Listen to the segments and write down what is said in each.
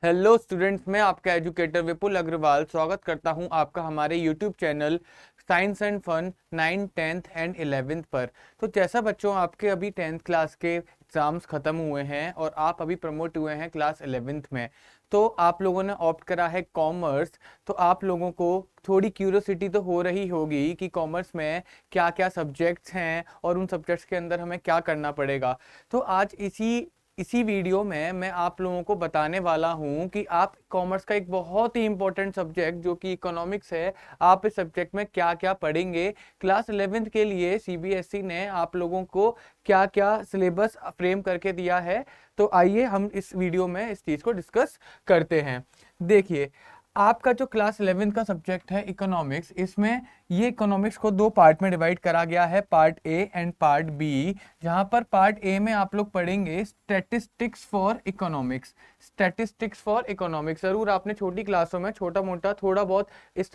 Hello students, मैं आपका educator विपुल अग्रवाल स्वागत करता हूं आपका हमारे YouTube channel science and fun 9, 10th and 11th पर। तो जैसा बच्चों आपके अभी 10th क्लास के एग्जाम्स खत्म हुए हैं और आप अभी प्रमोट हुए हैं क्लास 11th में, तो आप लोगों ने ऑप्ट करा है कॉमर्स। तो आप लोगों को थोड़ी क्यूरियोसिटी तो हो रही होगी कि कॉमर्स में क्या क्या सब्जेक्ट्स हैं और उन सब्जेक्ट्स के अंदर हमें क्या करना पड़ेगा। तो आज इसी वीडियो में मैं आप लोगों को बताने वाला हूं कि आप कॉमर्स का एक बहुत ही इंपॉर्टेंट सब्जेक्ट जो कि इकोनॉमिक्स है, आप इस सब्जेक्ट में क्या क्या पढ़ेंगे। क्लास 11th के लिए सीबीएसई ने आप लोगों को क्या क्या सिलेबस फ्रेम करके दिया है। तो आइए हम इस वीडियो में इस चीज़ को डिस्कस करते हैं। देखिए, आपका जो क्लास 11th का सब्जेक्ट है इकोनॉमिक्स, इसमें ये इकोनॉमिक्स को दो पार्ट में डिवाइड करा गया है, part A and part B. जहां पर पार्ट ए में आप लोग पढ़ेंगे statistics for economics. Statistics for economics जरूर आपने छोटी क्लासों में छोटा मोटा थोड़ा बहुत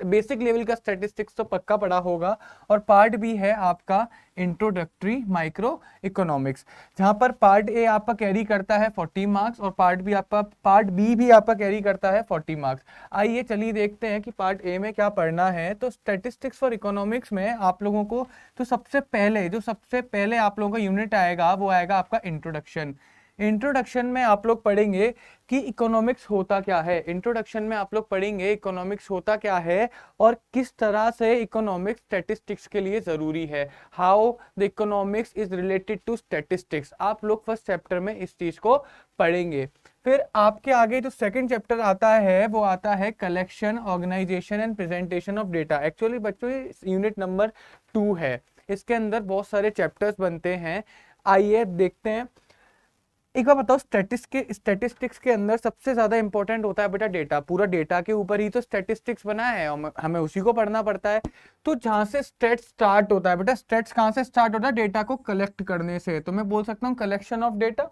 बेसिक लेवल का स्टैटिस्टिक्स तो पक्का पढ़ा होगा। और पार्ट बी है आपका इंट्रोडक्टरी माइक्रो इकोनॉमिक्स, जहां पर पार्ट ए आपका कैरी करता है 40 मार्क्स और पार्ट बी भी आपका कैरी करता है 40 मार्क्स। आइए चलिए देखते हैं कि पार्ट ए में क्या पढ़ना है। तो स्टैटिस्टिक्स फॉर इकोनॉमिक्स में आप लोगों को तो सबसे पहले आप लोगों का यूनिट आएगा वो आएगा आपका इंट्रोडक्शन। इंट्रोडक्शन में आप लोग पढ़ेंगे कि इकोनॉमिक्स होता क्या है। इंट्रोडक्शन में आप लोग पढ़ेंगे इकोनॉमिक्स होता क्या है और किस तरह से इकोनॉमिक्स स्टैटिस्टिक्स के लिए जरूरी है। How the economics is related to statistics, आप लोग फर्स्ट चैप्टर में इस चीज को पढ़ेंगे। फिर आपके आगे जो सेकंड चैप्टर आता है वो आता है collection, organisation and presentation of data. Actually बच्चों यूनिट नंबर 2 है, इसके अंदर बहुत सारे चैप्टर्स बनते हैं। आइए देखते हैं। एक बार बताओ, स्टैटिस्टिक्स के अंदर सबसे ज्यादा इंपॉर्टेंट होता है बेटा डेटा। पूरा डेटा के ऊपर ही तो स्टैटिस्टिक्स बना है, हमें उसी को पढ़ना पड़ता है। तो जहां से स्टैट्स स्टार्ट होता है बेटा, स्टैट्स कहां से स्टार्ट होता है? डेटा को कलेक्ट करने से। तो मैं बोल सकता हूँ कलेक्शन ऑफ डेटा।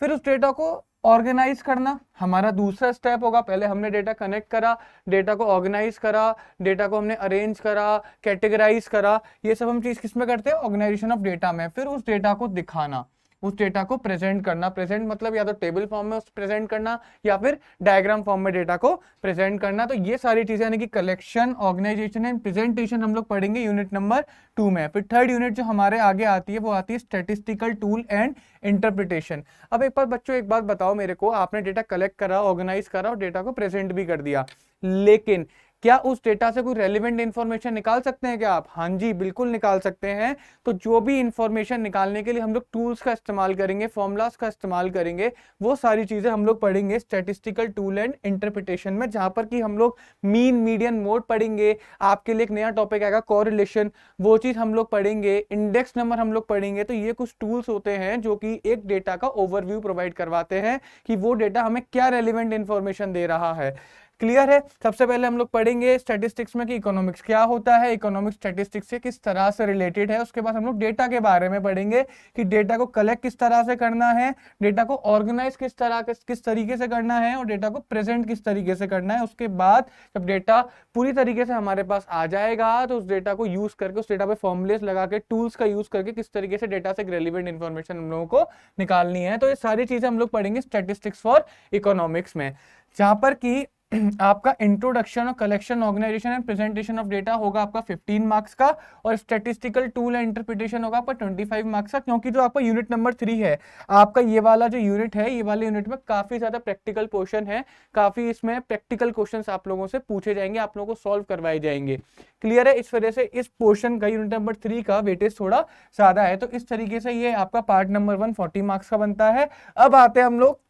फिर उस डेटा को ऑर्गेनाइज करना हमारा दूसरा स्टेप होगा। पहले हमने डेटा कनेक्ट करा, डेटा को ऑर्गेनाइज करा, डेटा को हमने अरेंज करा, कैटेगराइज करा। ये सब हम चीज किसमें करते हैं? ऑर्गेनाइजेशन ऑफ डेटा में। फिर उस डेटा को दिखाना, उस डेटा को प्रेजेंट करना। प्रेजेंट मतलब या तो टेबल फॉर्म में प्रेजेंट करना या फिर डायग्राम फॉर्म में डेटा को प्रेजेंट करना। तो ये सारी चीजें यानी कि कलेक्शन, ऑर्गेनाइजेशन एंड प्रेजेंटेशन हम लोग पढ़ेंगे यूनिट नंबर 2 में। फिर थर्ड यूनिट जो हमारे आगे आती है वो आती है स्टैटिस्टिकल टूल एंड इंटरप्रिटेशन। अब एक बार बच्चों एक बात बताओ मेरे को, आपने डेटा कलेक्ट करा, ऑर्गेनाइज करा और डेटा को प्रेजेंट भी कर दिया, लेकिन क्या उस डेटा से कोई रेलिवेंट इंफॉर्मेशन निकाल सकते हैं क्या आप? हाँ जी, बिल्कुल निकाल सकते हैं। तो जो भी इंफॉर्मेशन निकालने के लिए हम लोग टूल्स का इस्तेमाल करेंगे, फॉर्मूलाज का इस्तेमाल करेंगे, वो सारी चीजें हम लोग पढ़ेंगे स्टैटिस्टिकल टूल एंड इंटरप्रिटेशन में। जहां पर कि हम लोग मीन, मीडियन, मोड पढ़ेंगे। आपके लिए एक नया टॉपिक आएगा कोरिलेशन, वो चीज हम लोग पढ़ेंगे। इंडेक्स नंबर हम लोग पढ़ेंगे। तो ये कुछ टूल्स होते हैं जो कि एक डेटा का ओवरव्यू प्रोवाइड करवाते हैं कि वो डेटा हमें क्या रेलिवेंट इंफॉर्मेशन दे रहा है। क्लियर है? सबसे पहले हम लोग पढ़ेंगे स्टैटिस्टिक्स में कि इकोनॉमिक्स क्या होता है, इकोनॉमिक्स स्टैटिस्टिक्स से किस तरह से रिलेटेड है। उसके बाद हम लोग डेटा के बारे में पढ़ेंगे कि डेटा को कलेक्ट किस तरह से करना है, डेटा को ऑर्गेनाइज किस तरीके से करना है और डेटा को प्रेजेंट किस तरीके से करना है। उसके बाद जब डेटा पूरी तरीके से हमारे पास आ जाएगा तो उस डेटा को यूज करके, उस डेटा पे फॉर्मुलेस लगा के, टूल्स का यूज करके किस तरीके से डेटा से रेलिवेंट इंफॉर्मेशन हम लोगों को निकालनी है। तो ये सारी चीजें हम लोग पढ़ेंगे स्टैटिस्टिक्स फॉर इकोनॉमिक्स में। जहां पर कि आपका इंट्रोडक्शन और collection, organisation and presentation of data होगा आपका 15 मार्क्स का, और स्टैटिस्टिकल टूल एंड इंटरप्रिटेशन होगा आपका 25 मार्क्स का। क्योंकि जो आपका यूनिट नंबर 3 है, आपका ये वाला जो यूनिट है, ये वाले यूनिट में काफी ज्यादा प्रैक्टिकल पोर्शन है, काफी इसमें प्रैक्टिकल क्वेश्चंस आप लोगों से पूछे जाएंगे, आप लोगों को सॉल्व करवाए जाएंगे। क्लियर है? इस वजह से इस पोर्शन का, यूनिट नंबर 3 का वेटेज थोड़ा ज्यादा है। तो इस तरीके से ये आपका पार्ट नंबर 1 40 मार्क्स का बनता है। अब आते हैं हम लोग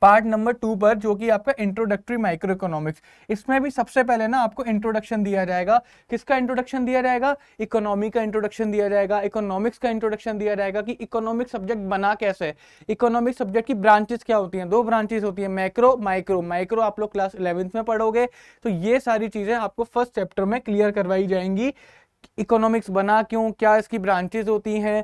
पार्ट नंबर 2 पर, जो कि आपका इंट्रोडक्टरी माइक्रो इकोनॉमिक्स। इसमें भी सबसे पहले ना आपको इंट्रोडक्शन दिया जाएगा। किसका इंट्रोडक्शन दिया जाएगा? इकोनॉमी का इंट्रोडक्शन दिया जाएगा, इकोनॉमिक्स का इंट्रोडक्शन दिया जाएगा कि इकोनॉमिक सब्जेक्ट बना कैसे। इकोनॉमिक सब्जेक्ट की ब्रांचेस क्या होती हैं? 2 ब्रांचेस होती है, मैक्रो, माइक्रो। माइक्रो आप लोग क्लास 11th में पढ़ोगे। तो ये सारी चीजें आपको फर्स्ट चैप्टर में क्लियर करवाई जाएंगी। इकोनॉमिक्स बना क्यों, क्या इसकी ब्रांचेस होती हैं।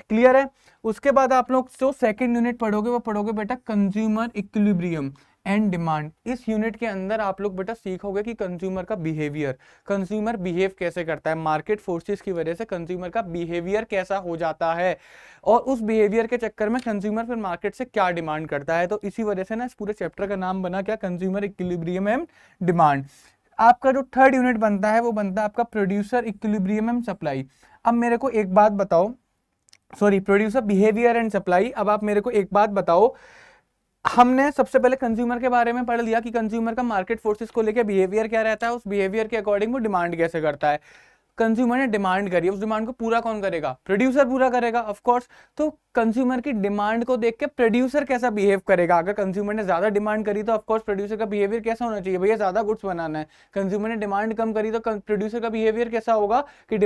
क्लियर है? उसके बाद आप लोग जो सेकंड यूनिट पढ़ोगे वो पढ़ोगे बेटा कंज्यूमर इक्विलिब्रियम। And demand. इस यूनिट के अंदर आप लोग बेटा सीखोगे कि कंज्यूमर का बिहेवियर, कंज्यूमर बिहेव कैसे करता है, मार्केट फोर्सेस की वजह से कंज्यूमर का बिहेवियर कैसा हो जाता है, और उस बिहेवियर के चक्कर में कंज्यूमर फिर मार्केट से क्या डिमांड करता है। तो इसी वजह से ना इस पूरे चैप्टर का नाम बना क्या, कंज्यूमर इक्विलिब्रियम एंड डिमांड। आपका जो थर्ड यूनिट बनता है वो बनता है आपका प्रोड्यूसर इक्विलिब्रियम एंड सप्लाई। अब मेरे को एक बात बताओ, sorry producer behaviour and supply. अब आप मेरे को एक बात बताओ, हमने सबसे पहले कंज्यूमर के बारे में पढ़ लिया कि कंज्यूमर का मार्केट फोर्सेस को लेकर बिहेवियर क्या रहता है, उस बिहेवियर के अकॉर्डिंग वो डिमांड कैसे करता है। कंज्यूमर ने डिमांड करी, उस डिमांड को पूरा कौन करेगा, प्रोड्यूसर पूरा करेगा ऑफ कोर्स। तो कंज्यूमर की डिमांड को देख के प्रोड्यूसर कैसा बिहेव करेगा, अगर कंज्यूमर ने ज्यादा डिमांड करी तो ऑफ कोर्स प्रोड्यूसर का बिहेवियर कैसा होना चाहिए, भैया ज्यादा गुड्स बनाना है। कंज्यूमर ने डिमांड कम करी तो प्रोड्यूसर का बिहेवियर कैसा होगा कि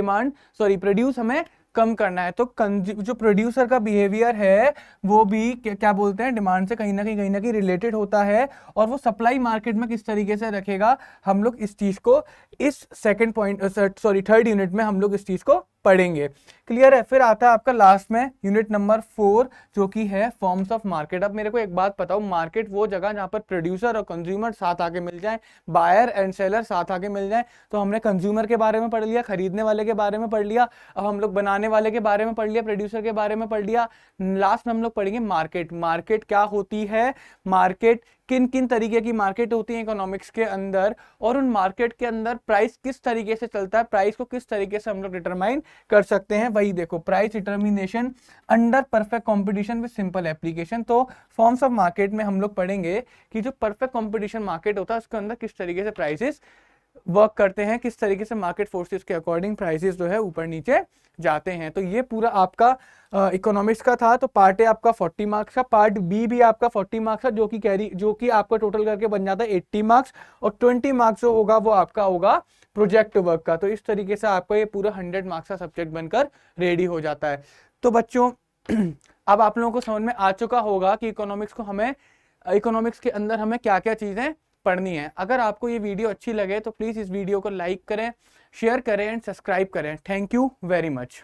प्रोड्यूस हमें कम करना है। तो जो प्रोड्यूसर का बिहेवियर है वो भी क्या बोलते हैं, डिमांड से कहीं ना कहीं रिलेटेड होता है, और वो सप्लाई मार्केट में किस तरीके से रखेगा, हम लोग इस चीज को इस थर्ड यूनिट में हम लोग इस चीज को पढ़ेंगे। क्लियर है। फिर आता है आपका लास्ट में यूनिट नंबर 4 जो कि है फॉर्म्स ऑफ मार्केट। अब मेरे को एक बात बताओ, मार्केट वो जगह जहां पर प्रोड्यूसर और कंज्यूमर साथ आके मिल जाए, बायर एंड सेलर साथ आके मिल जाए। तो हमने कंज्यूमर के बारे में पढ़ लिया, खरीदने वाले के बारे में पढ़ लिया, अब हम लोग बनाने वाले के बारे में पढ़ लिया, प्रोड्यूसर के बारे में पढ़ लिया। लास्ट में हम लोग पढ़ेंगे मार्केट। मार्केट क्या होती है, मार्केट किन किन तरीके की मार्केट होती है इकोनॉमिक्स के अंदर, और उन मार्केट के अंदर प्राइस किस तरीके से चलता है, प्राइस को किस तरीके से हम लोग डिटरमाइन कर सकते हैं। वही देखो, price determination under perfect competition with simple application. तो फॉर्म्स ऑफ मार्केट में हम लोग पढ़ेंगे कि जो परफेक्ट कंपटीशन मार्केट होता है उसके अंदर किस तरीके से प्राइसेस वर्क करते हैं, किस तरीके से मार्केट फोर्सेस के अकॉर्डिंग प्राइसेस जो है ऊपर नीचे जाते हैं। तो ये पूरा आपका इकोनॉमिक्स का था। तो पार्ट ए आपका 40 मार्क्स का, पार्ट बी भी आपका 40 मार्क्स का, जो कि आपका टोटल करके बन जाता है 80 मार्क्स, और 20 मार्क्स जो होगा वो आपका होगा प्रोजेक्ट वर्क का। तो इस तरीके से आपका ये पूरा 100 मार्क्स का सब्जेक्ट बनकर रेडी हो जाता है। तो बच्चों अब आप लोगों को समझ में आ चुका होगा कि इकोनॉमिक्स के अंदर हमें क्या क्या चीजें पढ़नी है। अगर आपको ये वीडियो अच्छी लगे तो प्लीज इस वीडियो को लाइक करें, शेयर करें एंड सब्सक्राइब करें। Thank you very much.